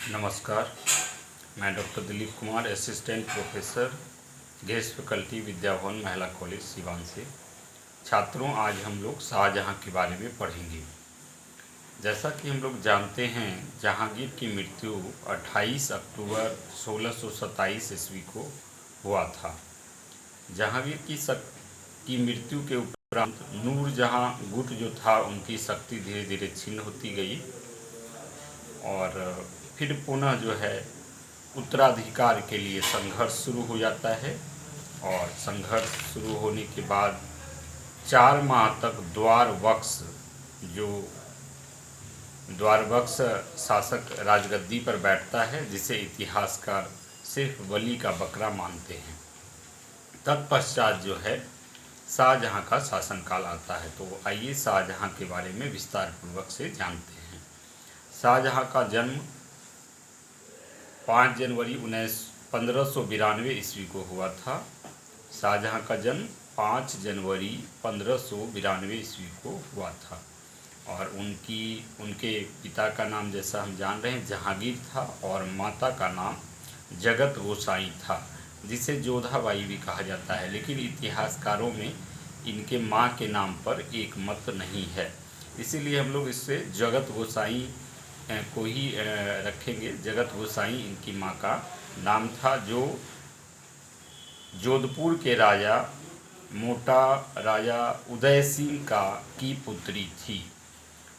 नमस्कार। मैं doctor Dilip Kumar, assistant professor, guest faculty, Vidya Bhavan Mahila college Siwan से। छात्रों, आज हम लोग शाहजहाँ के बारे में पढ़ेंगे। जैसा कि हम लोग जानते हैं, जहांगीर की मृत्यु 28 अक्टूबर 1627 ईस्वी को हुआ था। जहांगीर की मृत्यु के उपरांत नूरजहां गुट जो था, उनकी शक्ति धीरे धीरे क्षीण होती गई और फिर पुनः जो है उत्तराधिकार के लिए संघर्ष शुरू हो जाता है। और संघर्ष शुरू होने के बाद 4 माह तक द्वारबक्स शासक राजगद्दी पर बैठता है, जिसे इतिहासकार सिर्फ बलि का बकरा मानते हैं। तत्पश्चात जो है शाहजहाँ का शासनकाल आता है। तो आइए शाहजहाँ के बारे में विस्तार पूर्वक से जानते हैं। शाहजहाँ का जन्म 5 जनवरी 1592 ईस्वी को हुआ था। शाहजहाँ का जन्म 5 जनवरी 1592 ईस्वी को हुआ था। और उनके पिता का नाम, जैसा हम जान रहे हैं, जहांगीर था और माता का नाम जगत गोसाई था, जिसे जोधाबाई भी कहा जाता है। लेकिन इतिहासकारों में इनके माँ के नाम पर एक मत नहीं है, इसीलिए हम लोग इससे जगत गोसाई को ही रखेंगे। जगत गोसाई इनकी माँ का नाम था, जो जोधपुर के राजा मोटा राजा उदय सिंह की पुत्री थी।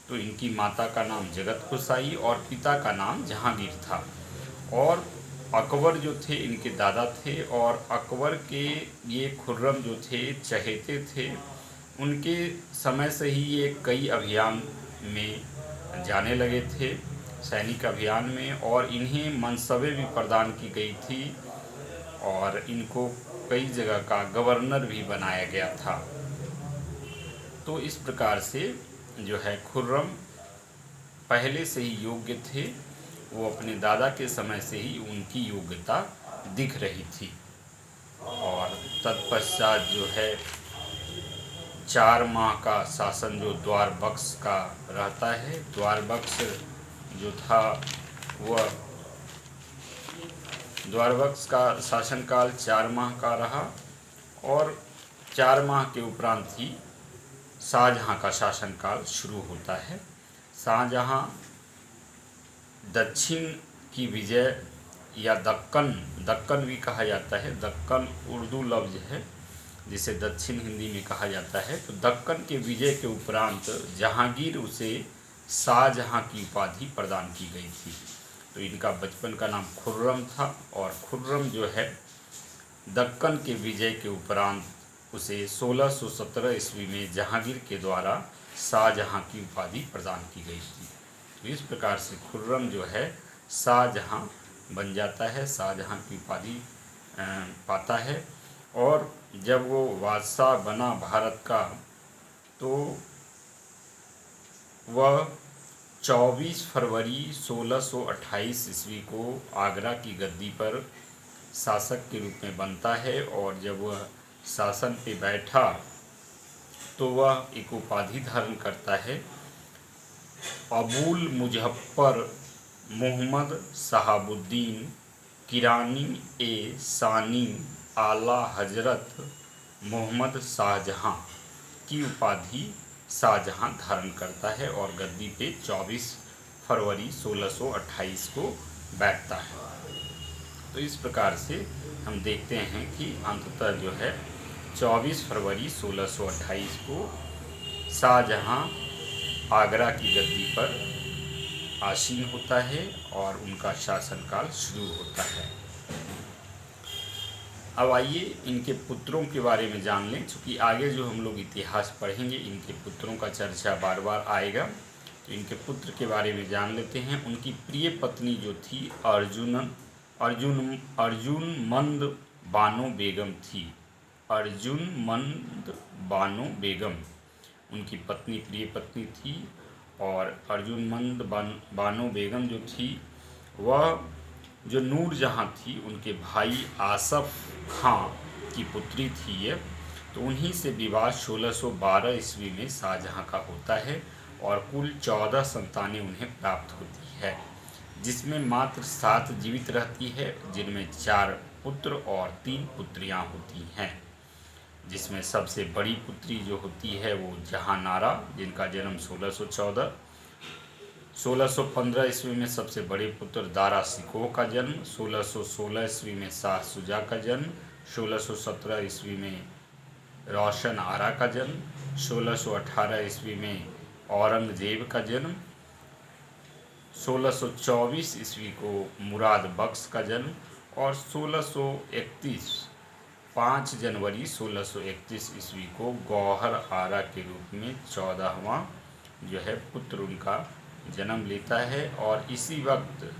तो इनकी माता का नाम जगत गोसाई और पिता का नाम जहांगीर था। और अकबर जो थे, इनके दादा थे, और अकबर के ये खुर्रम जो थे, चहेते थे। उनके समय से ही ये कई अभियान में जाने लगे थे, सैनिक अभियान में, और इन्हें मनसबें भी प्रदान की गई थी और इनको कई जगह का गवर्नर भी बनाया गया था। तो इस प्रकार से जो है खुर्रम पहले से ही योग्य थे। वो अपने दादा के समय से ही उनकी योग्यता दिख रही थी। और तत्पश्चात जो है 4 माह का शासन जो द्वारबक्स का रहता है। द्वारबक्स जो था, वह द्वारबक्स का शासनकाल 4 माह का रहा और 4 माह के उपरांत ही शाहजहाँ का शासनकाल शुरू होता है। शाहजहाँ दक्षिण की विजय, या दक्कन भी कहा जाता है, दक्कन उर्दू लफ्ज़ है जिसे दक्षिण हिंदी में कहा जाता है। तो दक्कन के विजय के उपरांत जहांगीर उसे शाहजहाँ की उपाधि प्रदान की गई थी। तो इनका बचपन का नाम खुर्रम था और खुर्रम जो है दक्कन के विजय के उपरांत उसे 1617 ईस्वी में जहांगीर के द्वारा शाहजहाँ की उपाधि प्रदान की गई थी। तो इस प्रकार से खुर्रम जो है शाहजहाँ बन जाता है, शाहजहाँ की उपाधि पाता है। और जब वो बादशाह बना भारत का, तो वह 24 फरवरी 1628 ईस्वी को आगरा की गद्दी पर शासक के रूप में बनता है। और जब वह शासन पे बैठा तो वह एक उपाधि धारण करता है, अबुल मुजफ्फर मोहम्मद शहाबुद्दीन किरानी ए सानी आला हजरत मोहम्मद शाहजहाँ की उपाधि शाहजहाँ धारण करता है और गद्दी पे 24 फरवरी 1628 को बैठता है। तो इस प्रकार से हम देखते हैं कि अंततः जो है 24 फरवरी 1628 को शाहजहाँ आगरा की गद्दी पर आसीन होता है और उनका शासनकाल शुरू होता है। अब आइए इनके पुत्रों के बारे में जान लें, क्योंकि आगे जो हम लोग इतिहास पढ़ेंगे इनके पुत्रों का चर्चा बार बार आएगा। तो इनके पुत्र के बारे में जान लेते हैं। उनकी प्रिय पत्नी जो थी अर्जुनमंद बानो बेगम थी। अर्जुनमंद बानो बेगम उनकी पत्नी, प्रिय पत्नी थी। और अर्जुनमंद बानो बेगम जो थी, वह जो नूरजहाँ थी, उनके भाई आसफ खां की पुत्री थी ये। तो उन्हीं से विवाह 1612 ईस्वी में शाहजहाँ का होता है और कुल 14 संतानें उन्हें प्राप्त होती है। जिसमें मात्र 7 जीवित रहती है, जिनमें 4 पुत्र और 3 पुत्रियां होती हैं। जिसमें सबसे बड़ी पुत्री जो होती है वो जहानारा, जिनका जन्म 1614। 1615 ईस्वी में सबसे बड़े पुत्र दारा सिकोह का जन्म। 1616 ईस्वी में शाह शुजा का जन्म। 1617 ईस्वी में रोशन आरा का जन्म। 1618 ईस्वी में औरंगजेब का जन्म। 1624 ईस्वी को मुराद बख्श का जन्म। और 5 जनवरी 1631 ईस्वी को गौहर आरा के रूप में 14वां जो है पुत्र उनका जन्म लेता है। और इसी वक्त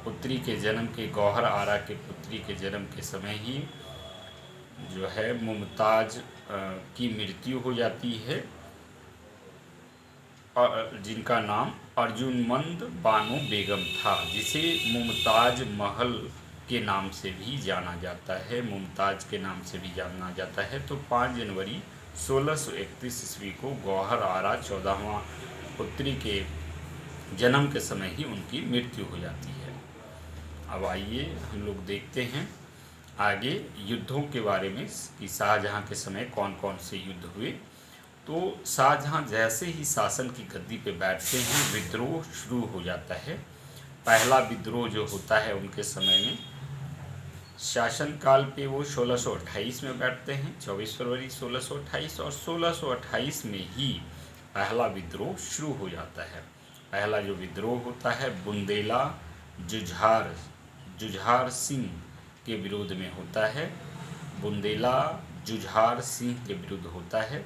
पुत्री के जन्म के गौहर आरा के पुत्री के जन्म के समय ही जो है मुमताज़ की मृत्यु हो जाती है, जिनका नाम अर्जुनमंद बानो बेगम था, जिसे मुमताज़ महल के नाम से भी जाना जाता है, मुमताज़ के नाम से भी जाना जाता है। तो 5 जनवरी 1631 ईस्वी को गौहर आरा 14वां पुत्री के जन्म के समय ही उनकी मृत्यु हो जाती है। अब आइए हम लोग देखते हैं आगे युद्धों के बारे में कि शाहजहां के समय कौन कौन से युद्ध हुए। तो शाहजहां जैसे ही शासन की गद्दी पे बैठते हैं, विद्रोह शुरू हो जाता है। पहला विद्रोह जो होता है उनके समय में, शासनकाल पे वो 1628 में बैठते हैं, 24 फरवरी 1628। और 1628 में ही पहला विद्रोह शुरू हो जाता है। पहला जो विद्रोह होता है बुंदेला जुझार सिंह के विरोध में होता है। बुंदेला जुझार सिंह के विरुद्ध होता है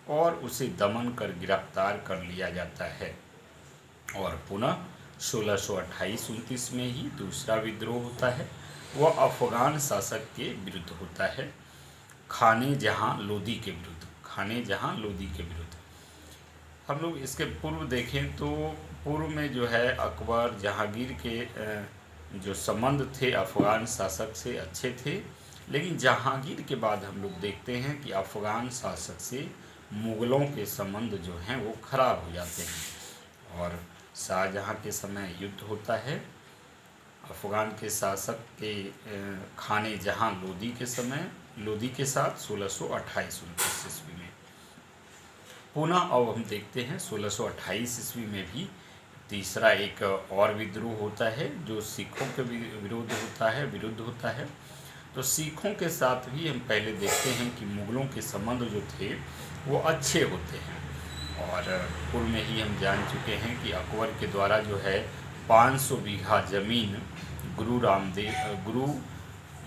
और उसे दमन कर गिरफ्तार कर लिया जाता है। और पुनः 1628-29 में ही दूसरा विद्रोह होता है, वह अफगान शासक के विरुद्ध होता है, खाने जहां लोदी के विरुद्ध। हम लोग इसके पूर्व देखें तो पूर्व में जो है अकबर जहांगीर के जो संबंध थे अफ़गान शासक से अच्छे थे, लेकिन जहांगीर के बाद हम लोग देखते हैं कि अफ़गान शासक से मुग़लों के संबंध जो हैं वो ख़राब हो जाते हैं। और शाहजहां के समय युद्ध होता है अफ़गान के शासक के खाने जहां लोदी के साथ 1628-29 ईस्वी में। पुनः अब हम देखते हैं 1628 ईस्वी में भी तीसरा एक और विद्रोह होता है जो सिखों के विरुद्ध होता है। तो सिखों के साथ भी हम पहले देखते हैं कि मुग़लों के संबंध जो थे वो अच्छे होते हैं। और पूर्व में ही हम जान चुके हैं कि अकबर के द्वारा जो है 500 बीघा ज़मीन गुरु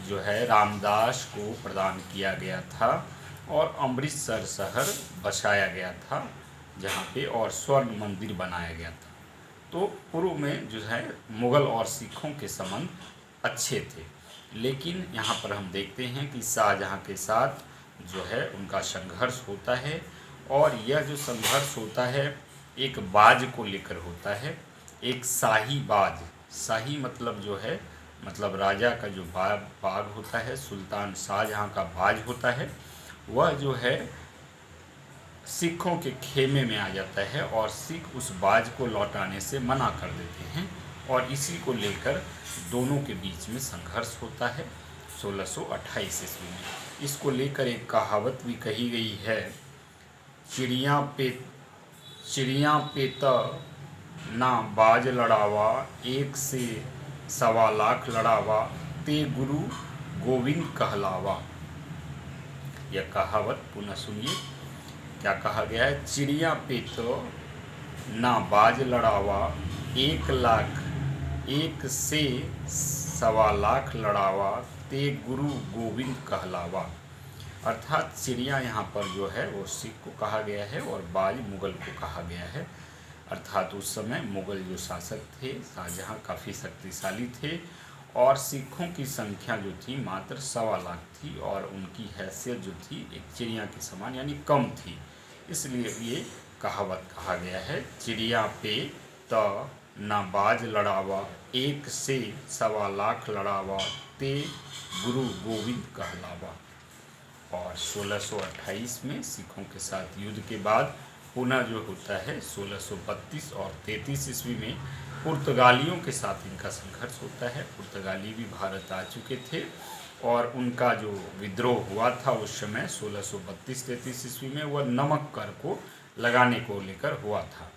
जो है रामदास को प्रदान किया गया था और अमृतसर शहर बसाया गया था जहाँ पे और स्वर्ण मंदिर बनाया गया था। तो पूर्व में जो है मुग़ल और सिखों के संबंध अच्छे थे, लेकिन यहाँ पर हम देखते हैं कि शाहजहां के साथ जो है उनका संघर्ष होता है। और यह जो संघर्ष होता है एक बाज को लेकर होता है, एक शाही बाज। शाही मतलब जो है मतलब राजा का जो बाग होता है, सुल्तान शाहजहां का बाज होता है, वह जो है सिखों के खेमे में आ जाता है और सिख उस बाज को लौटाने से मना कर देते हैं। और इसी को लेकर दोनों के बीच में संघर्ष होता है 1628 ईस्वी में। इसको लेकर एक कहावत भी कही गई है, चिड़िया पे ना बाज लड़ावा, 1 से 1.25 लाख लड़ावा, ते गुरु गोविंद कहलावा। यह कहावत पुनः सुनिए, क्या कहा गया है? चिड़िया पे तो ना बाज लड़ावा, 1 से 1.25 लाख लड़ावा, ते गुरु गोविंद कहलावा। अर्थात चिड़िया यहाँ पर जो है वो सिख को कहा गया है और बाज मुग़ल को कहा गया है। अर्थात उस समय मुग़ल जो शासक थे शाहजहां काफ़ी शक्तिशाली थे और सिखों की संख्या जो थी मात्र 1.25 लाख थी और उनकी हैसियत जो थी एक चिड़िया के समान यानी कम थी। इसलिए ये कहावत कहा गया है, चिड़िया पे त ना बाज लड़ावा, 1 से 1.25 लाख लड़ावा, ते गुरु गोविंद कहलावा। और 1628 में सिखों के साथ युद्ध के बाद पुनः जो होता है 1632 और 33 ईस्वी में पुर्तगालियों के साथ इनका संघर्ष होता है। पुर्तगाली भी भारत आ चुके थे और उनका जो विद्रोह हुआ था उस समय 1632-33 ईस्वी में, वह नमक कर को लगाने को लेकर हुआ था।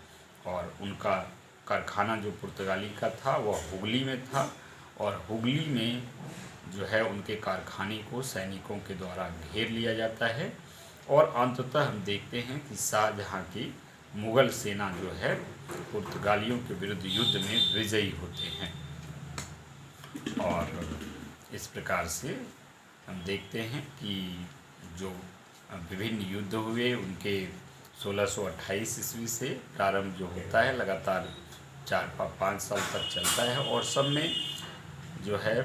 और उनका कारखाना जो पुर्तगाली का था वह हुगली में था, और हुगली में जो है उनके कारखाने को सैनिकों के द्वारा घेर लिया जाता है। और अंततः हम देखते हैं कि शाहजहाँ की मुग़ल सेना जो है पुर्तगालियों के विरुद्ध युद्ध में विजयी होते हैं। और इस प्रकार से हम देखते हैं कि जो विभिन्न युद्ध हुए उनके 1628 ईस्वी से प्रारंभ जो होता है, लगातार 4-5 साल तक चलता है, और सब में जो है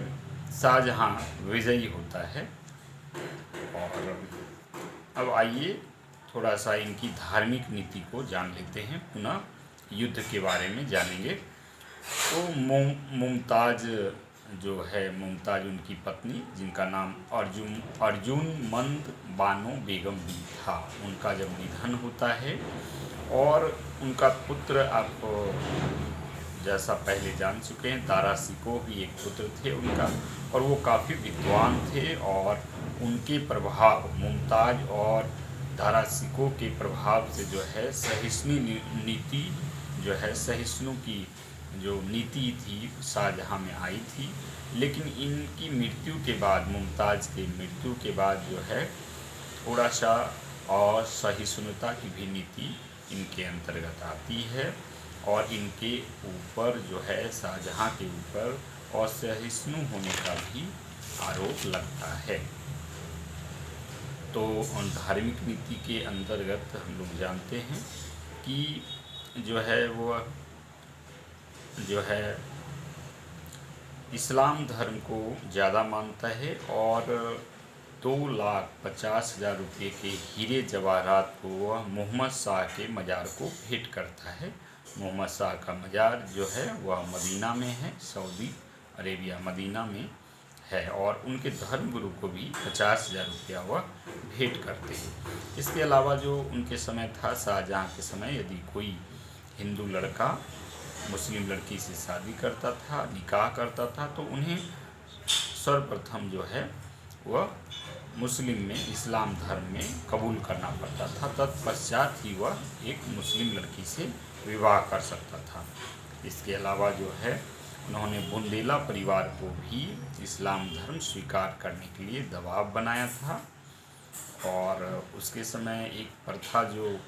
शाहजहाँ विजयी होता है। और अब आइए थोड़ा सा इनकी धार्मिक नीति को जान लेते हैं, पुनः युद्ध के बारे में जानेंगे। तो मुमताज़ जो है, मुमताज़ उनकी पत्नी, जिनका नाम अर्जुमंद बानो बेगम भी था, उनका जब निधन होता है, और उनका पुत्र आप जैसा पहले जान चुके हैं, दारा शिकोह भी एक पुत्र थे उनका, और वो काफ़ी विद्वान थे। और उनके प्रभाव, मुमताज़ और दारा शिकोह के प्रभाव से जो है सहिष्णु नीति जो है, सहिष्णु की जो नीति थी शाहजहाँ में आई थी। लेकिन इनकी मृत्यु के बाद, मुमताज़ की मृत्यु के बाद जो है थोड़ा सा असहिष्णुता की भी नीति इनके अंतर्गत आती है, और इनके ऊपर जो है शाहजहाँ के ऊपर असहिष्णु होने का भी आरोप लगता है। तो धार्मिक नीति के अंतर्गत हम लोग जानते हैं कि जो है वो जो है इस्लाम धर्म को ज़्यादा मानता है, और 2,50,000 रुपये के हीरे जवाहरात को वह मोहम्मद शाह के मज़ार को भेंट करता है। मोहम्मद शाह का मज़ार जो है वह मदीना में है, सऊदी अरेबिया मदीना में है, और उनके धर्मगुरु को भी 50,000 रुपया वह भेंट करते हैं। इसके अलावा जो उनके समय था, शाहजहाँ के समय, यदि कोई हिंदू लड़का मुस्लिम लड़की से शादी करता था, निकाह करता था, तो उन्हें सर्वप्रथम जो है वह मुस्लिम में, इस्लाम धर्म में कबूल करना पड़ता था। तत्पश्चात ही वह एक मुस्लिम लड़की से विवाह कर सकता था। इसके अलावा जो है उन्होंने बुंदेला परिवार को भी इस्लाम धर्म स्वीकार करने के लिए दबाव बनाया था। और उसके समय एक प्रथा जो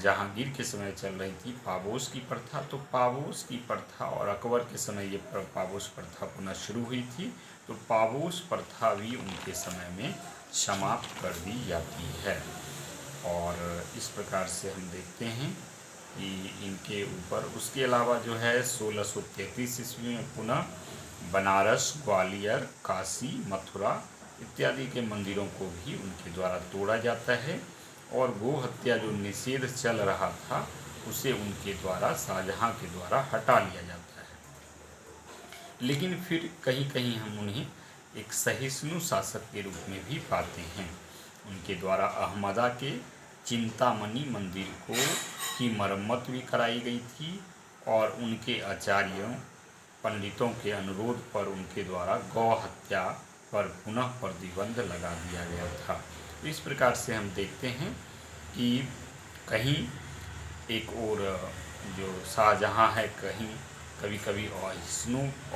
जहांगीर के समय चल रही थी, पाबोस की प्रथा। तो पाबोस की प्रथा, और अकबर के समय ये पाबोस प्रथा पुनः शुरू हुई थी, तो पाबोस प्रथा भी उनके समय में समाप्त कर दी जाती है। और इस प्रकार से हम देखते हैं कि इनके ऊपर, उसके अलावा जो है 1633 ईस्वी में पुनः बनारस, ग्वालियर, काशी, मथुरा इत्यादि के मंदिरों को भी उनके द्वारा तोड़ा जाता है, और गो हत्या जो निषेध चल रहा था उसे उनके द्वारा, शाहजहाँ के द्वारा हटा लिया जाता है। लेकिन फिर कहीं कहीं हम उन्हें एक सहिष्णु शासक के रूप में भी पाते हैं। उनके द्वारा अहमदा के चिंतामणि मंदिर की मरम्मत भी कराई गई थी, और उनके आचार्यों पंडितों के अनुरोध पर उनके द्वारा गौ हत्या पर पुनः प्रतिबंध लगा दिया गया था। इस प्रकार से हम देखते हैं कि कहीं एक और जो शाहजहाँ है, कहीं कभी कभी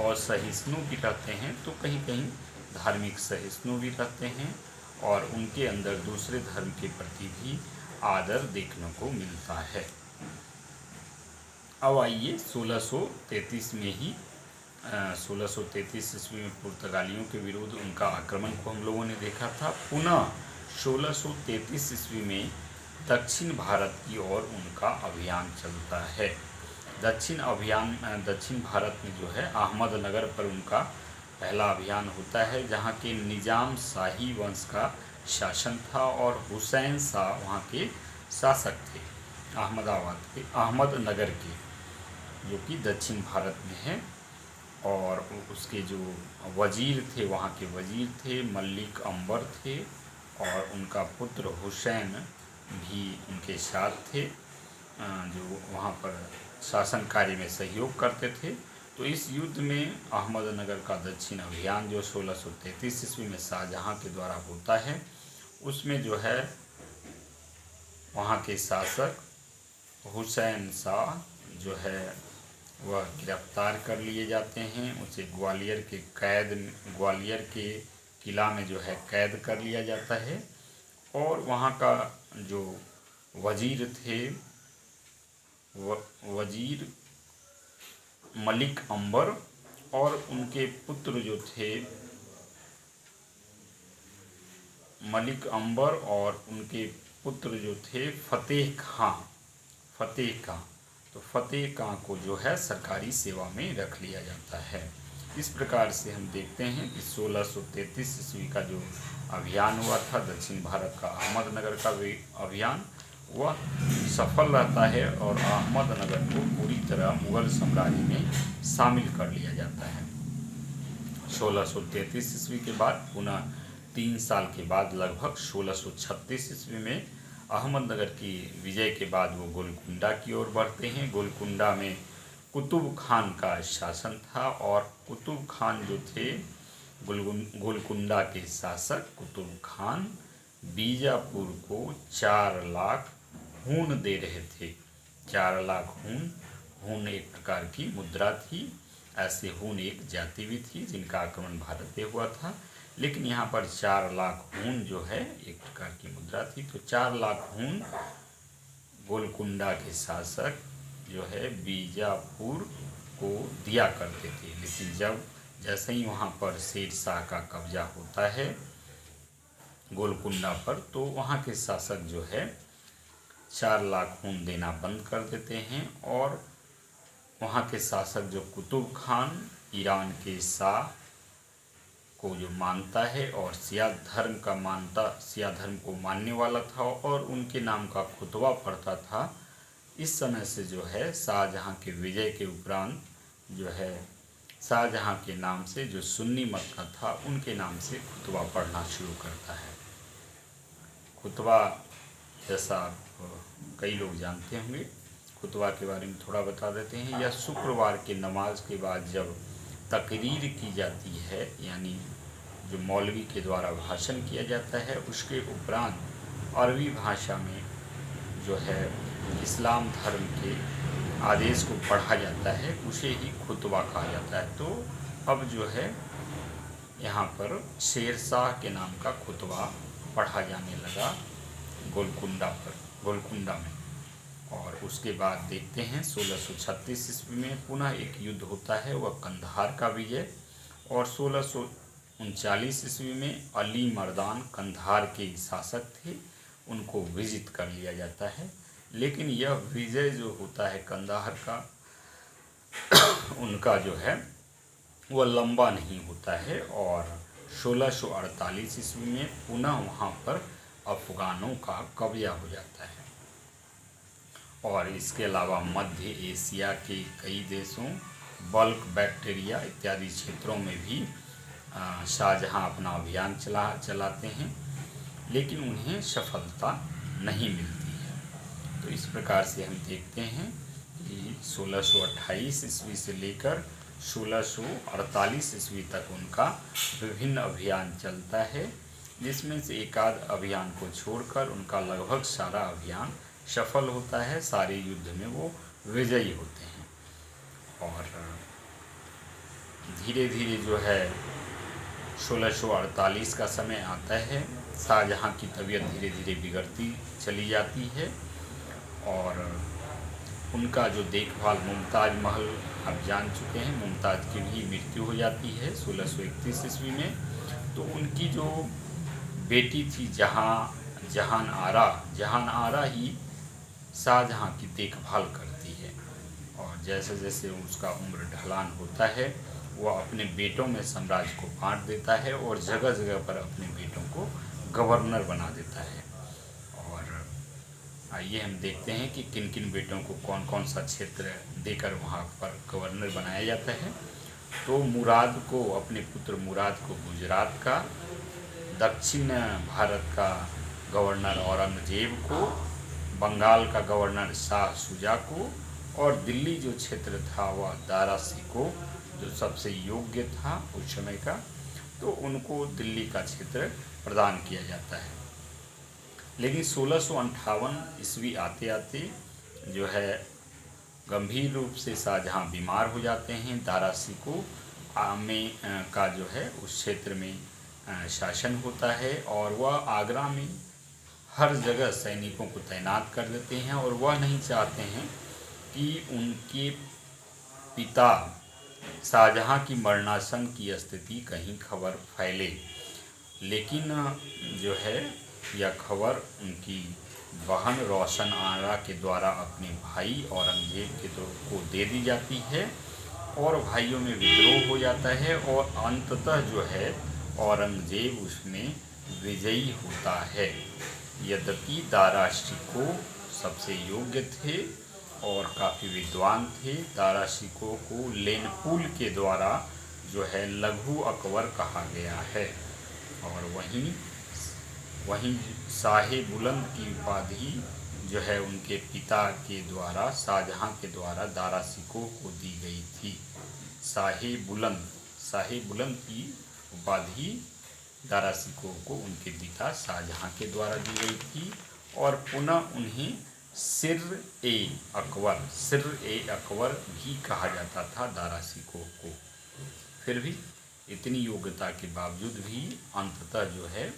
असहिष्णु भी रहते हैं, तो कहीं कहीं धार्मिक सहिष्णु भी रहते हैं, और उनके अंदर दूसरे धर्म के प्रति भी आदर देखने को मिलता है। अब आइए 1633 में ही 1633 ईस्वी में पुर्तगालियों के विरुद्ध उनका आक्रमण को हम लोगों ने देखा था। पुनः 1633 ईस्वी में दक्षिण भारत की ओर उनका अभियान चलता है। दक्षिण भारत में जो है अहमदनगर पर उनका पहला अभियान होता है, जहाँ के निजाम शाही वंश का शासन था, और हुसैन शाह वहाँ के शासक थे, अहमदनगर के, जो कि दक्षिण भारत में है। और उसके जो वजीर थे, वहाँ के वजीर थे मलिक अंबर थे, और उनका पुत्र हुसैन भी उनके साथ थे, जो वहाँ पर शासन कार्य में सहयोग करते थे। तो इस युद्ध में अहमदनगर का दक्षिण अभियान जो 1633 ईस्वी में शाहजहाँ के द्वारा होता है, उसमें जो है वहाँ के शासक हुसैन शाह जो है वह गिरफ्तार कर लिए जाते हैं। उसे ग्वालियर के किला में जो है कैद कर लिया जाता है। और वहाँ का जो वजीर थे वजीर मलिक अंबर और उनके पुत्र जो थे मलिक अंबर और उनके पुत्र जो थे फतेह खां, तो फतेह खां को जो है सरकारी सेवा में रख लिया जाता है। इस प्रकार से हम देखते हैं कि 1633 ईस्वी का जो अभियान हुआ था दक्षिण भारत का अहमदनगर का अभियान, वह सफल रहता है और अहमदनगर को पूरी तरह मुगल साम्राज्य में शामिल कर लिया जाता है। 1633 ईस्वी के बाद पुनः 3 साल के बाद लगभग 1636 ईस्वी में अहमदनगर की विजय के बाद वो गोलकुंडा की ओर बढ़ते हैं। गोलकुंडा में कुतुब खान का शासन था और कुतुब खान जो थे गोलकुंडा के शासक कुतुब खान बीजापुर को 4 लाख हून दे रहे थे। 4 लाख हून एक प्रकार की मुद्रा थी। ऐसे हून एक जाति भी थी जिनका आक्रमण भारत पे हुआ था, लेकिन यहाँ पर 4 लाख हून जो है एक प्रकार की मुद्रा थी। तो 4 लाख हून गोलकुंडा के शासक जो है बीजापुर को दिया करते थे। लेकिन जैसे ही वहाँ पर शेर शाह का कब्जा होता है गोलकुंडा पर, तो वहाँ के शासक जो है 4 लाख हून देना बंद कर देते हैं। और वहाँ के शासक जो कुतुब खान ईरान के शाह को जो मानता है और सिया धर्म को मानने वाला था और उनके नाम का खुतबा पढ़ता था। इस समय से जो है शाहजहाँ के विजय के उपरांत जो है शाहजहाँ के नाम से जो सुन्नी मत का था उनके नाम से खुतबा पढ़ना शुरू करता है। खुतबा जैसा कई लोग जानते होंगे, खुतबा के बारे में थोड़ा बता देते हैं। यह शुक्रवार के नमाज के बाद जब तकरीर की जाती है, यानी जो मौलवी के द्वारा भाषण किया जाता है, उसके उपरांत अरबी भाषा में जो है इस्लाम धर्म के आदेश को पढ़ा जाता है, उसे ही खुतबा कहा जाता है। तो अब जो है यहाँ पर शेर शाह के नाम का खुतबा पढ़ा जाने लगा गोलकुंडा में। और उसके बाद देखते हैं 1636 ईस्वी में पुनः एक युद्ध होता है, वह कंधार का विजय। और 1639 ईस्वी में अली मर्दान कंधार के शासक थे, उनको विजित कर लिया जाता है। लेकिन यह विजय जो होता है कंधार का उनका जो है वह लंबा नहीं होता है और 1648 ईस्वी में पुनः वहाँ पर अफगानों का कब्जा हो जाता है। और इसके अलावा मध्य एशिया के कई देशों बल्क बैक्टीरिया इत्यादि क्षेत्रों में भी शाहजहाँ अपना अभियान चलाते हैं, लेकिन उन्हें सफलता नहीं मिलती है। तो इस प्रकार से हम देखते हैं कि 1628 ईस्वी से लेकर 1648 ईस्वी तक उनका विभिन्न अभियान चलता है, जिसमें से एक आध अभियान को छोड़कर उनका लगभग सारा अभियान सफल होता है। सारे युद्ध में वो विजयी होते हैं। और धीरे धीरे जो है 1648 का समय आता है, शाहजहाँ की तबीयत धीरे धीरे बिगड़ती चली जाती है और उनका जो देखभाल मुमताज़ महल आप जान चुके हैं, मुमताज़ की भी मृत्यु हो जाती है 1631 ईस्वी में। तो उनकी जो बेटी थी जहान आरा ही शाहजहाँ की देखभाल करती है। और जैसे जैसे उसका उम्र ढलान होता है वह अपने बेटों में साम्राज्य को बांट देता है और जगह जगह पर अपने बेटों को गवर्नर बना देता है। और आइए हम देखते हैं कि किन किन बेटों को कौन कौन सा क्षेत्र देकर वहाँ पर गवर्नर बनाया जाता है। तो मुराद को, अपने पुत्र मुराद को गुजरात का, दक्षिण भारत का गवर्नर औरंगजेब को, बंगाल का गवर्नर शाह शुजा को और दिल्ली जो क्षेत्र था वह दारा शिकोह जो सबसे योग्य था उस समय का, तो उनको दिल्ली का क्षेत्र प्रदान किया जाता है। लेकिन 1658 ईस्वी आते आते जो है गंभीर रूप से शाहजहाँ बीमार हो जाते हैं। दारा शिकोह में का जो है उस क्षेत्र में शासन होता है और वह आगरा में हर जगह सैनिकों को तैनात कर देते हैं और वह नहीं चाहते हैं कि उनके पिता शाहजहाँ की मरणासन की स्थिति कहीं खबर फैले। लेकिन जो है यह खबर उनकी बहन रोशन आरा के द्वारा अपने भाई औरंगजेब को दे दी जाती है और भाइयों में विद्रोह हो जाता है और अंततः जो है औरंगजेब उसमें विजयी होता है। यद्यपि दारा शिकोह सबसे योग्य थे और काफ़ी विद्वान थे। दारा शिकोह को लेनपुल के द्वारा जो है लघु अकबर कहा गया है और वहीं शाहे बुलंद की उपाधि जो है उनके पिता के द्वारा शाहजहाँ के द्वारा दारा शिकोह को दी गई थी। शाहे बुलंद की उपाधि दारा शिकोह को उनके पिता शाहजहाँ के द्वारा दी गई थी और पुनः उन्हें सिर-ए-अकबर भी कहा जाता था दारा शिकोह को। फिर भी इतनी योग्यता के बावजूद भी अंततः जो है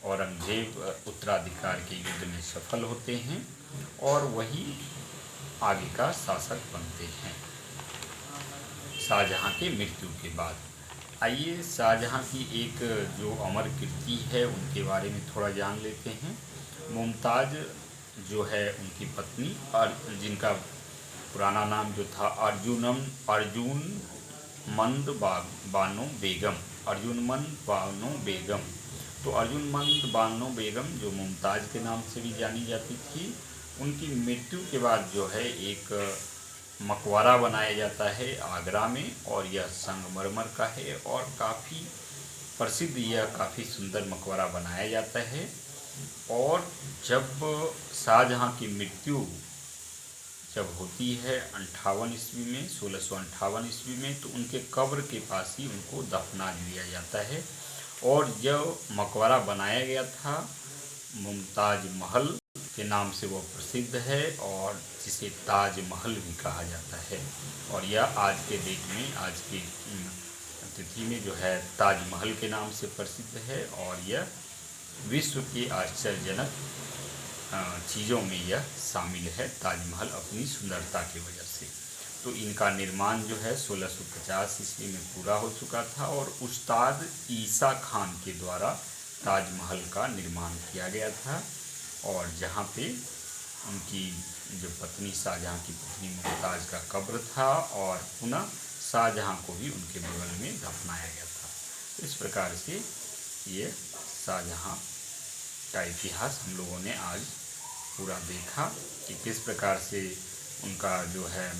औरंगजेब उत्तराधिकार के युद्ध में सफल होते हैं और वही आगे का शासक बनते हैं शाहजहाँ के मृत्यु के बाद। आइए शाहजहाँ की एक जो अमर कीर्ति है उनके बारे में थोड़ा जान लेते हैं। मुमताज़ जो है उनकी पत्नी और जिनका पुराना नाम जो था अर्जुनमंद बानो बेगम। तो अर्जुनमंद बानो बेगम जो मुमताज़ के नाम से भी जानी जाती थी, उनकी मृत्यु के बाद जो है एक मकबरा बनाया जाता है आगरा में और यह संगमरमर का है और काफ़ी प्रसिद्ध, यह काफ़ी सुंदर मकबरा बनाया जाता है। और जब शाहजहाँ की मृत्यु जब होती है 58 ईस्वी में 1658 ईस्वी में, तो उनके कब्र के पास ही उनको दफना दिया जाता है और जो मकबरा बनाया गया था मुमताज़ महल के नाम से वो प्रसिद्ध है और जिसे ताज महल भी कहा जाता है और यह आज के डेट में, आज की तिथि में जो है ताजमहल के नाम से प्रसिद्ध है और यह विश्व के आश्चर्यजनक चीज़ों में यह शामिल है, ताजमहल अपनी सुंदरता की वजह से। तो इनका निर्माण जो है 1650 ईस्वी में पूरा हो चुका था और उस्ताद ईसा खान के द्वारा ताजमहल का निर्माण किया गया था और जहाँ पे उनकी जो पत्नी शाहजहाँ की पत्नी मुमताज़ का कब्र था और पुनः शाहजहाँ को भी उनके बगल में दफनाया गया था। तो इस प्रकार से ये शाहजहाँ का इतिहास हम लोगों ने आज पूरा देखा कि किस प्रकार से उनका जो है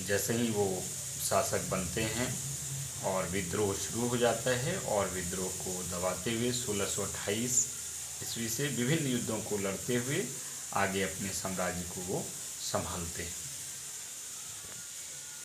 जैसे ही वो शासक बनते हैं और विद्रोह शुरू हो जाता है और विद्रोह को दबाते हुए 1628 ईस्वी से विभिन्न युद्धों को लड़ते हुए आगे अपने साम्राज्य को वो संभालते हैं।